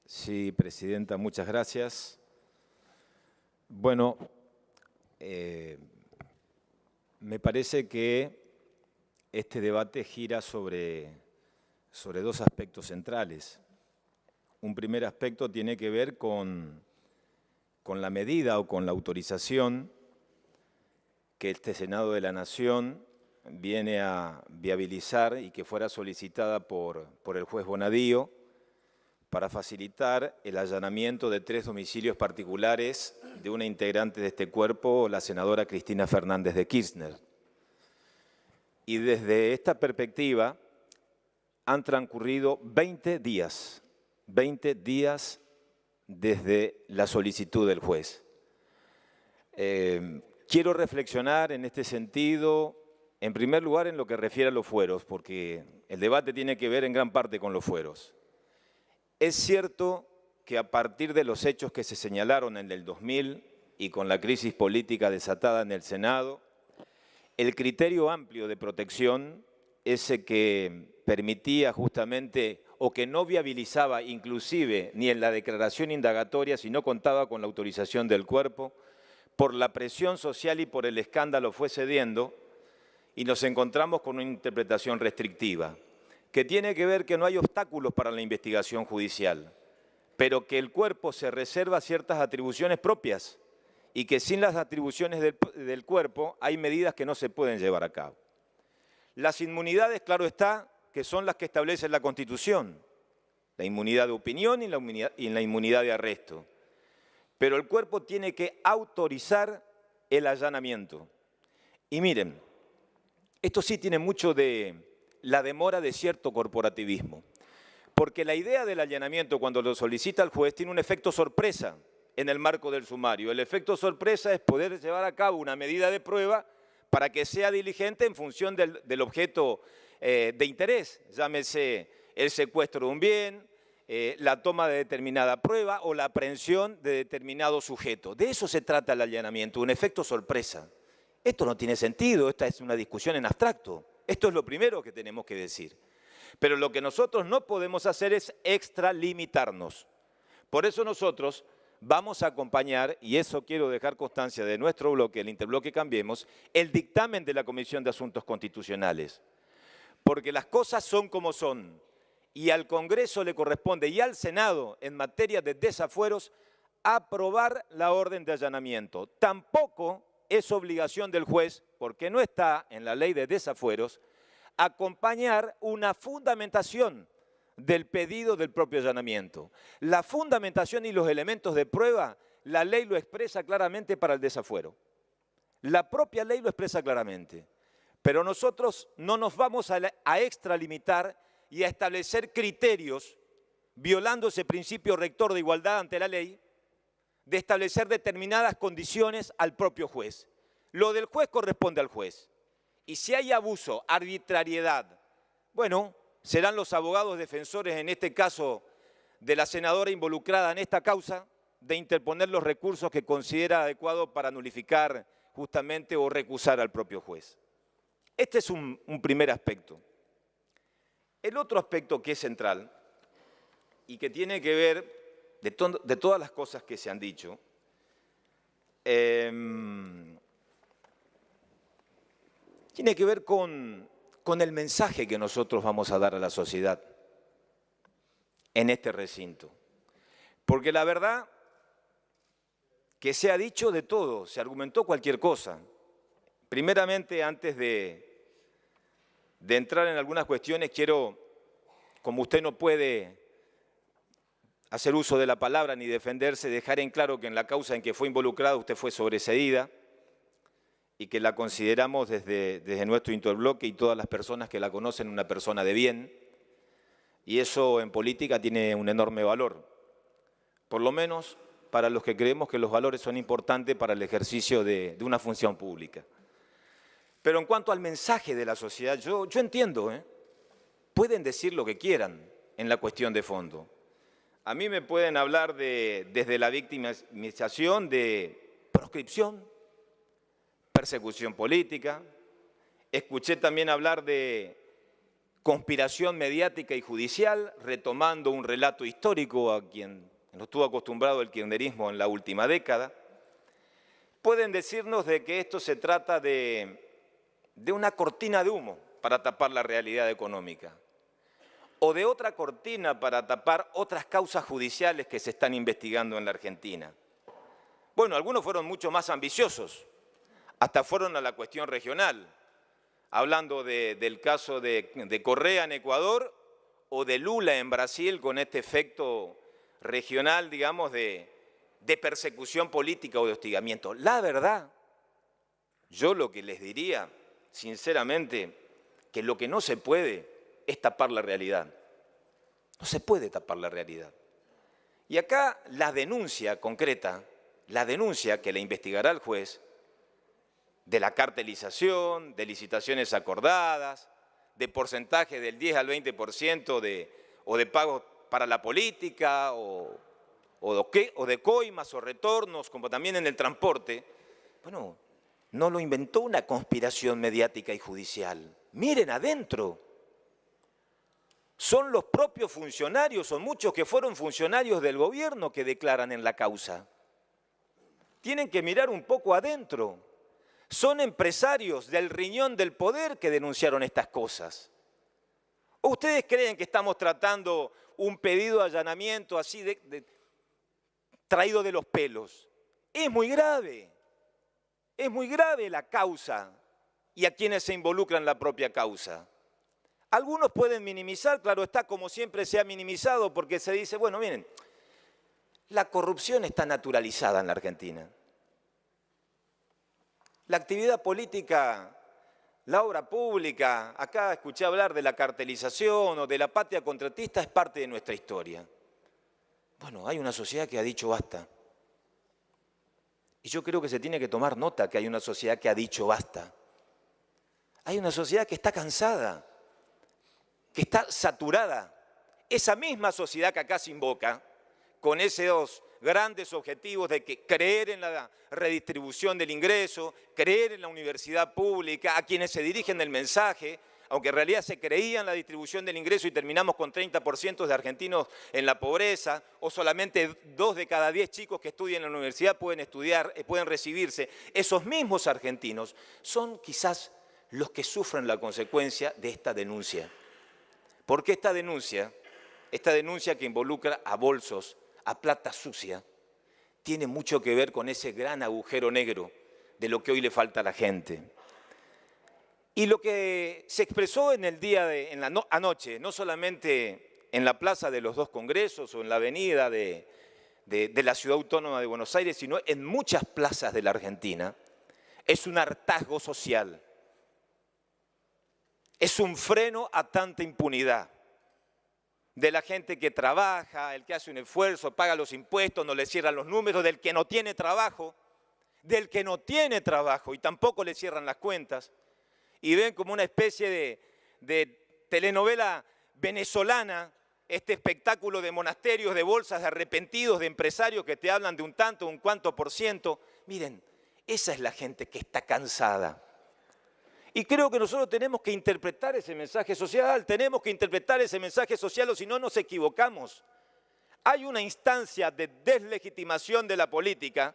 Sí, Presidenta, muchas gracias. Bueno, me parece que este debate gira sobre dos aspectos centrales. Un primer aspecto tiene que ver con la medida o con la autorización que este Senado de la Nación viene a viabilizar y que fuera solicitada por el juez Bonadío para facilitar el allanamiento de 3 domicilios particulares de una integrante de este cuerpo, la senadora Cristina Fernández de Kirchner. Y desde esta perspectiva han transcurrido 20 días desde la solicitud del juez. Quiero reflexionar en este sentido, en primer lugar, en lo que refiere a los fueros, porque el debate tiene que ver en gran parte con los fueros. Es cierto que a partir de los hechos que se señalaron en el 2000 y con la crisis política desatada en el Senado, el criterio amplio de protección, ese que permitía justamente o que no viabilizaba inclusive ni en la declaración indagatoria si no contaba con la autorización del cuerpo, por la presión social y por el escándalo fue cediendo y nos encontramos con una interpretación restrictiva, que tiene que ver que no hay obstáculos para la investigación judicial, pero que el cuerpo se reserva ciertas atribuciones propias y que sin las atribuciones del cuerpo hay medidas que no se pueden llevar a cabo. Las inmunidades, claro está, que son las que establece la Constitución, la inmunidad de opinión y la inmunidad de arresto. Pero el cuerpo tiene que autorizar el allanamiento. Y miren, esto sí tiene mucho de la demora de cierto corporativismo, porque la idea del allanamiento cuando lo solicita el juez tiene un efecto sorpresa en el marco del sumario. El efecto sorpresa es poder llevar a cabo una medida de prueba para que sea diligente en función del objeto de interés, llámese el secuestro de un bien, la toma de determinada prueba o la aprehensión de determinado sujeto. De eso se trata el allanamiento, un efecto sorpresa. Esto no tiene sentido, esta es una discusión en abstracto. Esto es lo primero que tenemos que decir. Pero lo que nosotros no podemos hacer es extralimitarnos. Por eso nosotros vamos a acompañar, y eso quiero dejar constancia de nuestro bloque, el Interbloque Cambiemos, el dictamen de la Comisión de Asuntos Constitucionales. Porque las cosas son como son, y al Congreso le corresponde, y al Senado, en materia de desafueros, aprobar la orden de allanamiento. Tampoco es obligación del juez, porque no está en la ley de desafueros, acompañar una fundamentación del pedido del propio allanamiento. La fundamentación y los elementos de prueba, la ley lo expresa claramente para el desafuero. La propia ley lo expresa claramente. Pero nosotros no nos vamos a extralimitar y a establecer criterios, violando ese principio rector de igualdad ante la ley, de establecer determinadas condiciones al propio juez. Lo del juez corresponde al juez. Y si hay abuso, arbitrariedad, bueno, serán los abogados defensores, en este caso de la senadora involucrada en esta causa, de interponer los recursos que considera adecuado para nulificar justamente o recusar al propio juez. Este es un primer aspecto. El otro aspecto que es central y que tiene que ver de todas las cosas que se han dicho, tiene que ver con el mensaje que nosotros vamos a dar a la sociedad en este recinto. Porque la verdad que se ha dicho de todo, se argumentó cualquier cosa. Primeramente, antes de entrar en algunas cuestiones, quiero, como usted no puede hacer uso de la palabra ni defenderse, dejar en claro que en la causa en que fue involucrada usted fue sobreseída y que la consideramos desde nuestro interbloque y todas las personas que la conocen una persona de bien, y eso en política tiene un enorme valor, por lo menos para los que creemos que los valores son importantes para el ejercicio de una función pública. Pero en cuanto al mensaje de la sociedad, yo entiendo, pueden decir lo que quieran en la cuestión de fondo. A mí me pueden hablar desde la victimización de proscripción, persecución política. Escuché también hablar de conspiración mediática y judicial, retomando un relato histórico a quien nos estuvo acostumbrado el kirchnerismo en la última década. Pueden decirnos de que esto se trata de una cortina de humo para tapar la realidad económica, o de otra cortina para tapar otras causas judiciales que se están investigando en la Argentina. Bueno, algunos fueron mucho más ambiciosos, hasta fueron a la cuestión regional, hablando del caso de Correa en Ecuador o de Lula en Brasil, con este efecto regional, digamos, de persecución política o de hostigamiento. La verdad, yo lo que les diría, sinceramente, que lo que no se puede es tapar la realidad. No se puede tapar la realidad. Y acá la denuncia concreta, la denuncia que le investigará el juez, de la cartelización, de licitaciones acordadas, de porcentaje del 10 al 20% o de pagos para la política, o de coimas o retornos, como también en el transporte, bueno, no lo inventó una conspiración mediática y judicial. Miren adentro. Son los propios funcionarios, son muchos que fueron funcionarios del gobierno que declaran en la causa. Tienen que mirar un poco adentro. Son empresarios del riñón del poder que denunciaron estas cosas. ¿O ustedes creen que estamos tratando un pedido de allanamiento así traído de los pelos? Es muy grave la causa y a quienes se involucran en la propia causa. Algunos pueden minimizar, claro está, como siempre se ha minimizado, porque se dice, bueno, miren, la corrupción está naturalizada en la Argentina. La actividad política, la obra pública, acá escuché hablar de la cartelización o de la patria contratista, es parte de nuestra historia. Bueno, hay una sociedad que ha dicho basta. Y yo creo que se tiene que tomar nota que hay una sociedad que ha dicho basta. Hay una sociedad que está cansada, que está saturada. Esa misma sociedad que acá se invoca, con esos grandes objetivos de creer en la redistribución del ingreso, creer en la universidad pública, a quienes se dirigen el mensaje, aunque en realidad se creía en la distribución del ingreso y terminamos con 30% de argentinos en la pobreza, o solamente 2 de cada 10 chicos que estudian en la universidad pueden estudiar, pueden recibirse. Esos mismos argentinos son quizás los que sufren la consecuencia de esta denuncia. Porque esta denuncia que involucra a bolsos, a plata sucia, tiene mucho que ver con ese gran agujero negro de lo que hoy le falta a la gente. Y lo que se expresó en el día anoche, no solamente en la Plaza de los Dos Congresos o en la avenida de la Ciudad Autónoma de Buenos Aires, sino en muchas plazas de la Argentina, es un hartazgo social. Es un freno a tanta impunidad de la gente que trabaja, el que hace un esfuerzo, paga los impuestos, no le cierran los números, del que no tiene trabajo y tampoco le cierran las cuentas, y ven como una especie de telenovela venezolana, este espectáculo de monasterios, de bolsas, de arrepentidos, de empresarios que te hablan de un tanto, un cuanto por ciento. Miren, esa es la gente que está cansada. Y creo que nosotros tenemos que interpretar ese mensaje social, o si no nos equivocamos. Hay una instancia de deslegitimación de la política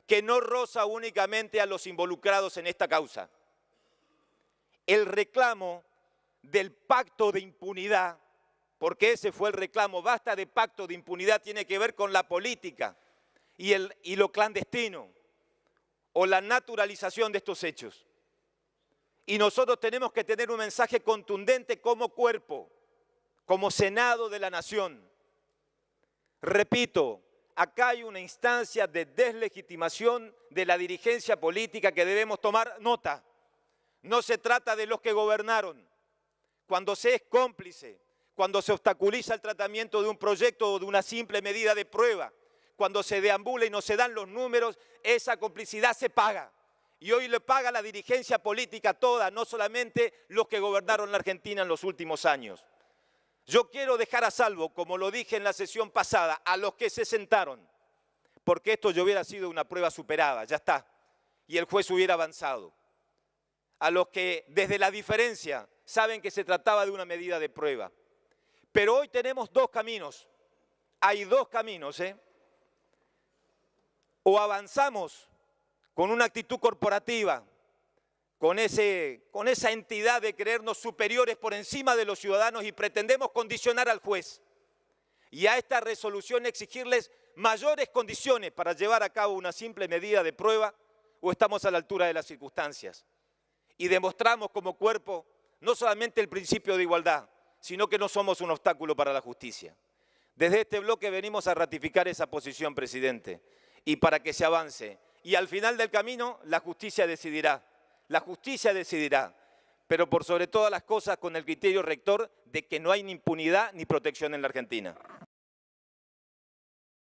que no roza únicamente a los involucrados en esta causa. El reclamo del pacto de impunidad, porque ese fue el reclamo, basta de pacto de impunidad, tiene que ver con la política y lo clandestino o la naturalización de estos hechos. Y nosotros tenemos que tener un mensaje contundente como cuerpo, como Senado de la Nación. Repito, acá hay una instancia de deslegitimación de la dirigencia política que debemos tomar nota. No se trata de los que gobernaron. Cuando se es cómplice, cuando se obstaculiza el tratamiento de un proyecto o de una simple medida de prueba, cuando se deambula y no se dan los números, esa complicidad se paga. Y hoy le paga la dirigencia política toda, no solamente los que gobernaron la Argentina en los últimos años. Yo quiero dejar a salvo, como lo dije en la sesión pasada, a los que se sentaron, porque esto ya hubiera sido una prueba superada, ya está, y el juez hubiera avanzado. a los que desde la diferencia saben que se trataba de una medida de prueba. Pero hoy tenemos dos caminos. Hay dos caminos, O avanzamos con una actitud corporativa, con esa entidad de creernos superiores por encima de los ciudadanos y pretendemos condicionar al juez y a esta resolución exigirles mayores condiciones para llevar a cabo una simple medida de prueba, o estamos a la altura de las circunstancias y demostramos como cuerpo no solamente el principio de igualdad, sino que no somos un obstáculo para la justicia. Desde este bloque venimos a ratificar esa posición, presidente, y para que se avance. Y al final del camino, la justicia decidirá. La justicia decidirá, pero por sobre todas las cosas con el criterio rector de que no hay ni impunidad ni protección en la Argentina.